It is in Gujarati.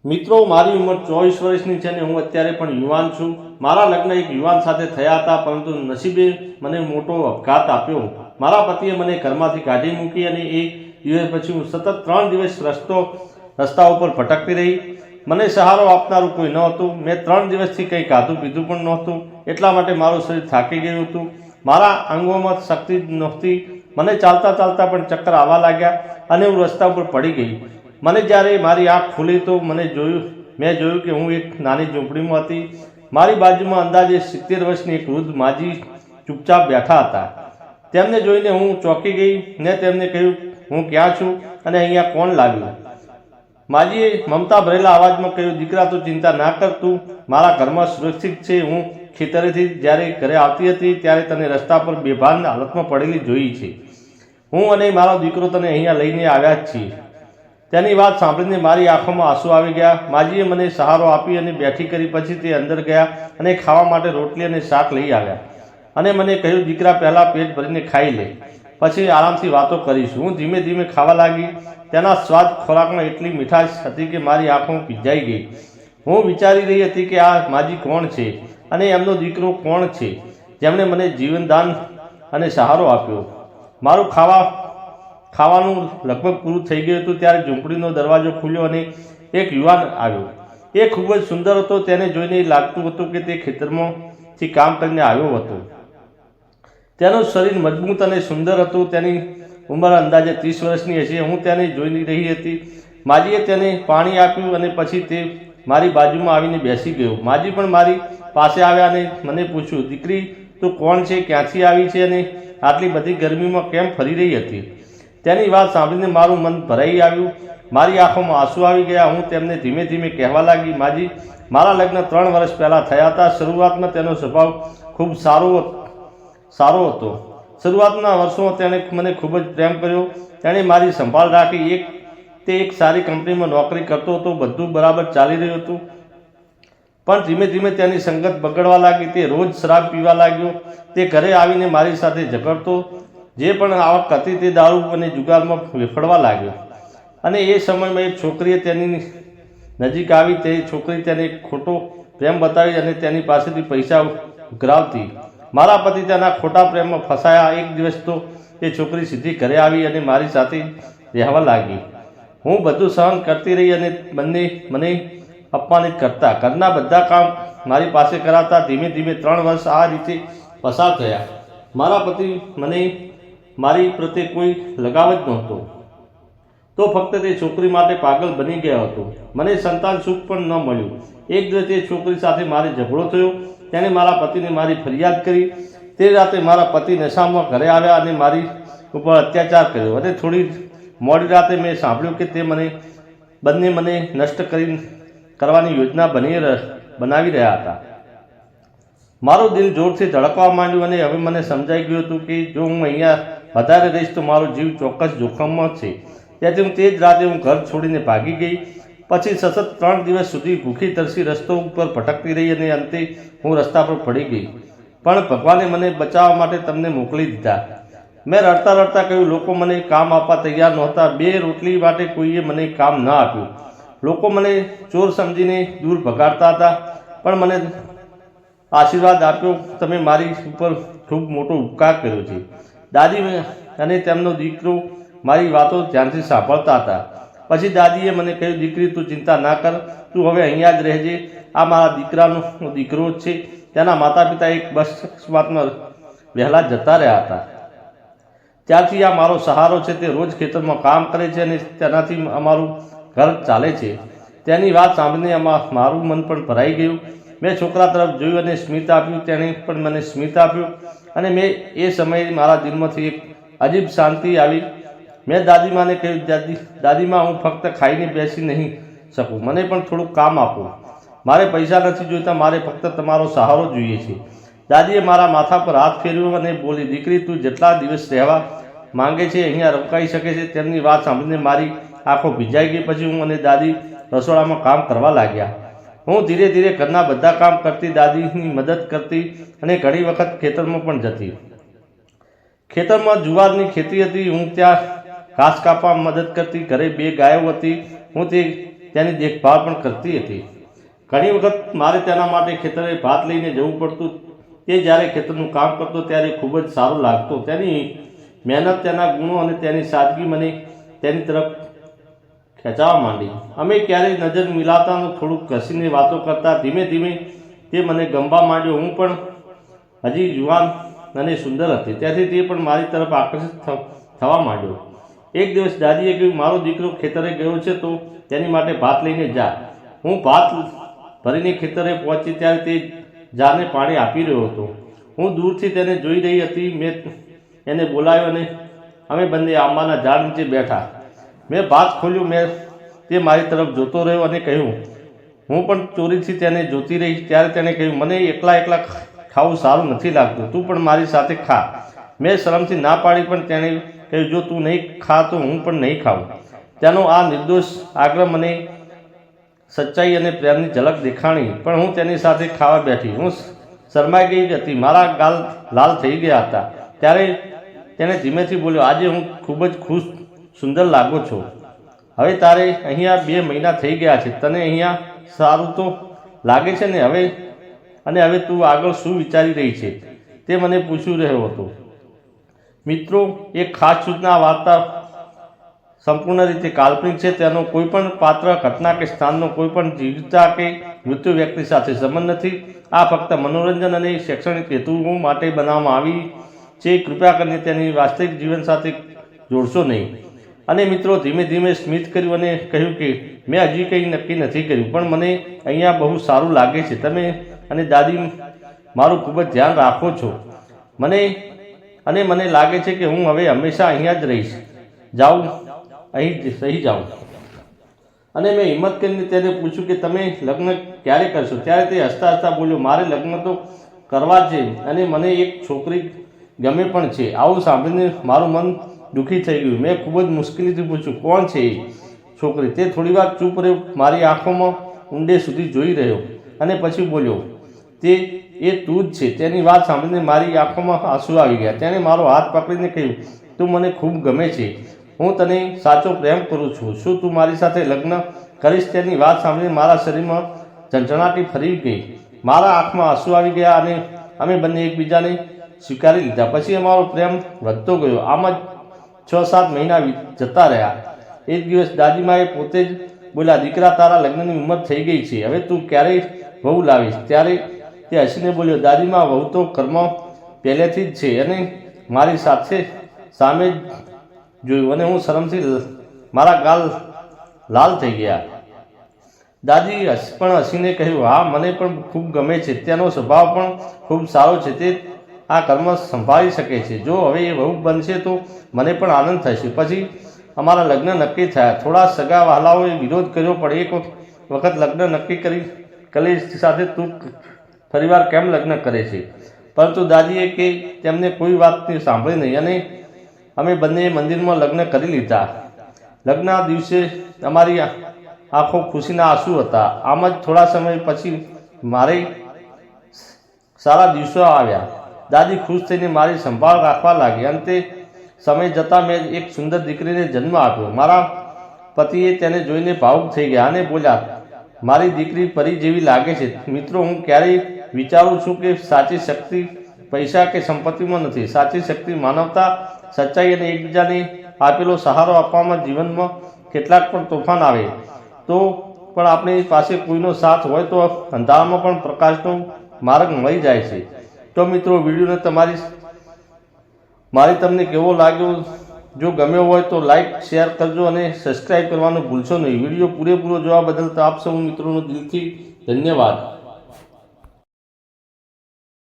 મિત્રો, મારી ઉંમર 24 વર્ષની છે ને હું અત્યારે પણ યુવાન છું। મારા લગ્ન એક યુવાન સાથે થયા હતા, પરંતુ નસીબે મને મોટો આપઘાત આપ્યો। મારા પતિએ મને ઘરમાંથી કાઢી મૂકી અને એ દિવસ પછી હું સતત 3 દિવસ રસ્તા ઉપર ભટકતી રહી। મને સહારો આપનારું કોઈ ન હતું। મેં 3 દિવસથી કંઈ ખાધું પીધું પણ નહોતું, એટલા માટે મારું શરીર થાકી ગયું હતું। મારા અંગોમાં શક્તિ નહોતી। મને ચાલતા ચાલતા પણ ચક્કર આવવા લાગ્યા અને હું રસ્તા ઉપર પડી ગઈ। મને જ્યારે મારી આંખ ખુલી તો મેં જોયું કે હું એક નાની ઝૂંપડીમાં હતી। મારી બાજુમાં અંદાજે 70 વર્ષની એક વૃદ્ધ માજી ચૂપચાપ બેઠા હતા। તેમને જોઈને હું ચોંકી ગઈ ને તેમને કહ્યું, હું ક્યાં છું અને અહીંયા કોણ લાવ્યું? માજીએ મમતા ભરેલા અવાજમાં કહ્યું, દીકરા, તું ચિંતા ના કર, તું મારા ઘરમાં સુરક્ષિત છે। હું ખેતરેથી જ્યારે ઘરે આવતી હતી ત્યારે તને રસ્તા પર બેભાન હાલતમાં પડેલી જોઈ છે। હું અને મારો દીકરો તને અહીંયા લઈને આવ્યા જ છીએ। તેની વાત સાંભળીને મારી આંખોમાં આંસુ આવી ગયા। માજીએ મને સહારો આપી અને બેઠી કરી। પછી તે અંદર ગયા અને ખાવા માટે રોટલી અને શાક લઈ આવ્યા અને મને કહ્યું, દીકરા, પહેલાં પેટ ભરીને ખાઈ લે, પછી આરામથી વાતો કરીશું। હું ધીમે ધીમે ખાવા લાગી। તેના સ્વાદ ખોરાકમાં એટલી મીઠાશ હતી કે મારી આંખો ભીંજાઈ ગઈ। હું વિચારી રહી હતી કે આ માજી કોણ છે અને એમનો દીકરો કોણ છે જેમણે મને જીવનદાન અને સહારો આપ્યો। મારું ખાવાનું લગભગ પૂરું થઈ ગયું હતું ત્યારે ઝૂંપડીનો દરવાજો ખુલ્યો અને એક યુવાન આવ્યો। એ ખૂબ જ સુંદર હતો। તેને જોઈને લાગતું હતું કે તે ખેતરમાંથી કામ કરીને આવ્યો હતો। તેનું શરીર મજબૂત અને સુંદર હતું। તેની ઉંમર અંદાજે 30 વર્ષની હશે। હું તેને જોઈ રહી હતી। માજીએ તેને પાણી આપ્યું અને પછી તે મારી બાજુમાં આવીને બેસી ગયો। માજી પણ મારી પાસે આવ્યા અને મને પૂછ્યું, દીકરી, તું કોણ છે, ક્યાંથી આવી છે અને આટલી બધી ગરમીમાં કેમ ફરી રહી હતી? તેની વાત સાંભળીને મારું મન ભરાઈ આવ્યું। મારી આંખોમાં આંસુ આવી ગયા। હું તેમને ધીમે ધીમે કહેવા લાગી, માજી, મારા લગ્ન 3 વર્ષ પહેલાં થયા હતા। શરૂઆતમાં તેનો સ્વભાવ ખૂબ સારો હતો। શરૂઆતના વર્ષોમાં તેણે મને ખૂબ જ પ્રેમ કર્યો। તેણે મારી સંભાળ રાખી। તે એક સારી કંપનીમાં નોકરી કરતો હતો। બધું બરાબર ચાલી રહ્યું હતું, પણ ધીમે ધીમે તેની સંગત બગડવા લાગી। તે રોજ શરાબ પીવા લાગ્યો। તે ઘરે આવીને મારી સાથે ઝઘડતો। જે પણ આવક હતી તે દારૂ અને જુગારમાં વેફડવા લાગ્યો। અને એ સમયમાં એક છોકરીએ તેની નજીક આવી। તે છોકરી તેને ખોટો પ્રેમ બતાવી અને તેની પાસેથી પૈસા ઉઘરાવતી। મારા પતિ તેના ખોટા પ્રેમમાં ફસાયા। એક દિવસ તો તે છોકરી સીધી ઘરે આવી અને મારી સાથે રહેવા લાગી। હું બધું સહન કરતી રહી અને બંને મને અપમાનિત કરતા। ઘરના બધા કામ મારી પાસે કરાવતા। ધીમે ધીમે 3 વર્ષ આ રીતે પસાર થયા। મારા પતિ મને મારી પ્રત્યે કોઈ લગાવ જ નહોતો, તો ફક્ત તે છોકરી માટે પાગલ બની ગયો હતો। મને સંતાન સુખ પણ ન મળ્યું। એક દિવસ તે છોકરી સાથે મારે ઝઘડો થયો। તેણે મારા પતિને મારી ફરિયાદ કરી। તે રાતે મારા પતિ નશામાં ઘરે આવ્યા અને મારી ઉપર અત્યાચાર કર્યો અને થોડી મોડી રાતે મેં સાંભળ્યું કે તે બંને મને નષ્ટ કરવાની યોજના બનાવી રહ્યા હતા। મારું દિલ જોરથી ધડકવા માંડ્યું અને હવે મને સમજાઈ ગયું હતું કે જો હું અહીંયા વધારે રહીશ તો મારો જીવ ચોક્કસ જોખમમાં છે। તેથી હું તે જ રાતે ઘર છોડીને ભાગી ગઈ। પછી સતત 3 દિવસ સુધી ભૂખી તરસી રસ્તો ઉપર ભટકતી રહી અને અંતે હું રસ્તા પર પડી ગઈ। પણ ભગવાને મને બચાવવા માટે તમને મોકલી દીધા। મેં રડતા રડતા કહ્યું, લોકો મને કામ આપવા તૈયાર નહોતા। 2 રોટલી માટે કોઈએ મને કામ ન આપ્યું। લોકો મને ચોર સમજીને દૂર ભગાડતા હતા, પણ મને આશીર્વાદ આપ્યો, તમે મારી ઉપર ખૂબ મોટો ઉપકાર કર્યો છે। દાદી અને તેમનો દીકરો મારી વાતો ધ્યાનથી સાંભળતા હતા। પછી દાદીએ મને કહ્યું, દીકરી, તું ચિંતા ના કર, તું હવે અહીંયા જ રહેજે। આ મારા દીકરાનો દીકરો છે। તેના માતા પિતા એક બસ અકસ્માતમાં વહેલા જતા રહ્યા હતા। ત્યારથી આ મારો સહારો છે। તે રોજ ખેતરમાં કામ કરે છે અને તેનાથી અમારું ઘર ચાલે છે। તેની વાત સાંભળીને મારું મન પણ ભરાઈ ગયું। મેં છોકરા તરફ જોયું અને સ્મિત આપ્યું। તેણે પણ મને સ્મિત આપ્યું અને એ સમયે મારા દિલમાંથી એક અજીબ શાંતિ આવી। મેં દાદીમાને કહ્યું, દાદીમા, હું ફક્ત ખાઈને બેસી નહીં શકું, મને પણ થોડુંક કામ આપો। મારે પૈસા નથી જોઈતા, મારે ફક્ત તમારો સહારો જોઈએ છે। દાદીએ મારા માથા પર હાથ ફેરવ્યો અને બોલી, દીકરી, તું જેટલા દિવસ રહેવા માંગે છે અહીંયા રોકાઈ શકે છે। તેમની વાત સાંભળીને મારી આંખો ભીંજાઈ ગઈ। પછી હું અને દાદી રસોડામાં કામ કરવા લાગ્યા। હું ધીરે ધીરે ઘરના બધા કામ કરતી, દાદીની મદદ કરતી અને ઘણી વખત ખેતરમાં પણ જતી। ખેતરમાં જુવારની ખેતી હતી। હું ત્યાં ઘાસ કાપવા મદદ કરતી। ઘરે 2 ગાયો હતી। હું તે તેની દેખભાળ પણ કરતી હતી. ઘણી વખત મારે તેના માટે ખેતરે ભાત લઈને જવું પડતું. તે જ્યારે ખેતરનું કામ કરતો ત્યારે ખૂબ જ સારું લાગતું. તેની મહેનત, તેના ગુણો અને તેની સાદગી મને તેની તરફ ખેંચાવા માંડી. અમે ક્યારેય નજર મિલાવતા, થોડુંક ઘસીને વાતો કરતા. ધીમે ધીમે તે મને ગમવા માંડ્યો. હું પણ હજી યુવાન અને સુંદર હતી, ત્યાંથી તે પણ મારી તરફ આકર્ષિત થવા માંડ્યો. એક દિવસ દાદીએ કહ્યું, મારો દીકરો ખેતરે ગયો છે તો તેની માટે ભાત લઈને જા. હું ભાત ભરીને ખેતરે પહોંચી ત્યારે તે ઝાડને પાણી આપી રહ્યો હતો. હું દૂરથી તેને જોઈ રહી હતી. મેં એને બોલાવ્યો અને અમે બંને આંબાના ઝાડ નીચે બેઠા. મેં ભાત ખોલ્યું. તે મારી તરફ જોતો રહ્યો અને કહ્યું, હું પણ ચોરીથી તેને જોતી રહી. ત્યારે તેણે કહ્યું, મને એકલા એકલા ખાવું સારું નથી લાગતું, તું પણ મારી સાથે ખા. મેં શરમથી ના પાડી, પણ તેણે કહ્યું, જો તું નહીં ખા તો હું પણ નહીં ખાઉં. તેનો આ નિર્દોષ આગ્રહ મને સચ્ચાઈ અને પ્રેમની ઝલક દેખાણી. પણ હું તેની સાથે ખાવા બેઠી. હું શરમાઈ ગઈ હતી. મારા ગાલ લાલ થઈ ગયા હતા. ત્યારે તેણે ધીમેથી બોલ્યો, આજે હું ખૂબ જ ખુશ, સુંદર લાગો છો. હવે તારે અહીંયા 2 મહિના થઈ ગયા છે. તને અહીંયા સારું તો લાગે છે ને? હવે તું આગળ શું વિચારી રહી છે? તે મને પૂછી રહ્યો હતો. મિત્રો, એક ખાસ સૂચના. આ વાર્તા સંપૂર્ણ રીતે કાલ્પનિક છે. તેનો કોઈ પણ પાત્ર, ઘટના કે સ્થાનનો કોઈ પણ જીવતા કે મૃત્યુ વ્યક્તિ સાથે સંબંધ નથી. આ ફક્ત મનોરંજન અને શૈક્ષણિક હેતુઓ માટે બનાવવામાં આવી છે. કૃપયા કરીને તેની વાસ્તવિક જીવન સાથે જોડશો નહીં. અને મિત્રો ધીમે ધીમે સ્મિત કર્યું અને કહ્યું કે મેં હજી કંઈ નક્કી નથી કર્યું, પણ મને અહીંયા બહુ સારું લાગે છે. તમે અને દાદી મારું ખૂબ જ ધ્યાન રાખો છો. મને લાગે છે કે હું હવે હંમેશા અહીંયા જ રહીશ. અહીં રહી જાઉં. અને મેં હિંમત કરીને તેને પૂછ્યું કે તમે લગ્ન ક્યારે કરશો? ત્યારે તે હસતા હસતા બોલ્યો, મારે લગ્ન તો કરવા છે અને મને એક છોકરી ગમે પણ છે. આવું સાંભળીને મારું મન દુઃખી થઈ ગયું. મેં ખૂબ જ મુશ્કેલીથી પૂછ્યું, કોણ છે એ છોકરી? તે થોડીવાર ચૂપ રહ્યો, મારી આંખોમાં ઊંડે સુધી જોઈ રહ્યો અને પછી બોલ્યો, એ તું જ છે. તેની વાત સાંભળીને મારી આંખોમાં આંસુ આવી ગયા. તેણે મારો હાથ પકડીને કહ્યું, તું મને ખૂબ ગમે છે. હું તને સાચો પ્રેમ કરું છું. શું તું મારી સાથે લગ્ન કરીશ? તેની વાત સાંભળીને મારા શરીરમાં ઝંઝણાટી ફરી ગઈ. મારા આંખમાં આંસુ આવી ગયા અને અમે બંને એકબીજાને સ્વીકારી લીધા. પછી અમારો પ્રેમ વધતો ગયો. આમ જ 6-7 મહિના જતા રહ્યા. એક દિવસ દાદીમાએ પોતે જ બોલ્યા, દીકરા, તારા લગ્નની ઉંમર થઈ ગઈ છે. હવે તું ક્યારેય વહુ લાવીશ? ત્યારે તે હસીને બોલ્યો, દાદીમા, વહુ તો ઘરમાં પહેલેથી જ છે. અને મારી સામે જ જોયું અને હું શરમથી મારા ગાલ લાલ થઈ ગયા. દાદી પણ હસીને કહ્યું, હા, મને પણ ખૂબ ગમે છે. તેનો સ્વભાવ પણ ખૂબ સારો છે. તે આ ઘરમાં સંભાળી શકે છે. જો હવે એ વહુ બનશે તો મને પણ આનંદ થશે. પછી અમારા લગ્ન નક્કી થયા. થોડા સગા વહાલાઓએ વિરોધ કર્યો, પણ એક વખત લગ્ન નક્કી કરી કલેશ સાથે તું ફરીવાર કેમ લગ્ન કરે છે? પરંતુ દાદીએ કે તેમને કોઈ વાતની સાંભળી નહીં અને અમે બંને મંદિરમાં લગ્ન કરી લીધા. લગ્નના દિવસે અમારી આંખો ખુશીના આંસુ હતા. આમ જ થોડા સમય પછી મારે સારા દિવસો આવ્યા. દાદી ખુશ થઈને મારી સંભાળ રાખવા લાગી. અંતે સમય જતાં મેં એક સુંદર દીકરીને જન્મ આપ્યો. મારા પતિએ તેને જોઈને ભાવુક થઈ ગયા અને બોલ્યા, મારી દીકરી પરી જેવી લાગે છે. મિત્રો, હું ક્યારેય વિચારું છું કે સાચી શક્તિ પૈસા કે સંપત્તિમાં નથી. સાચી શક્તિ માનવતા, સચ્ચાઈ અને એકબીજાને આપેલો સહારો આપવામાં. જીવનમાં કેટલાક પણ તોફાન આવે તો પણ આપણી પાસે કોઈનો સાથ હોય તો અંધારામાં પણ પ્રકાશનો માર્ગ મળી જાય છે. તો મિત્રો, વિડીયોને મારી તમને કેવો લાગ્યો? જો ગમ્યો હોય તો લાઈક, શેર કરજો અને સબસ્ક્રાઈબ કરવાનું ભૂલશો નહીં. વિડીયો પૂરેપૂરો જોવા બદલ તો આપ સૌ મિત્રોનો દિલથી ધન્યવાદ.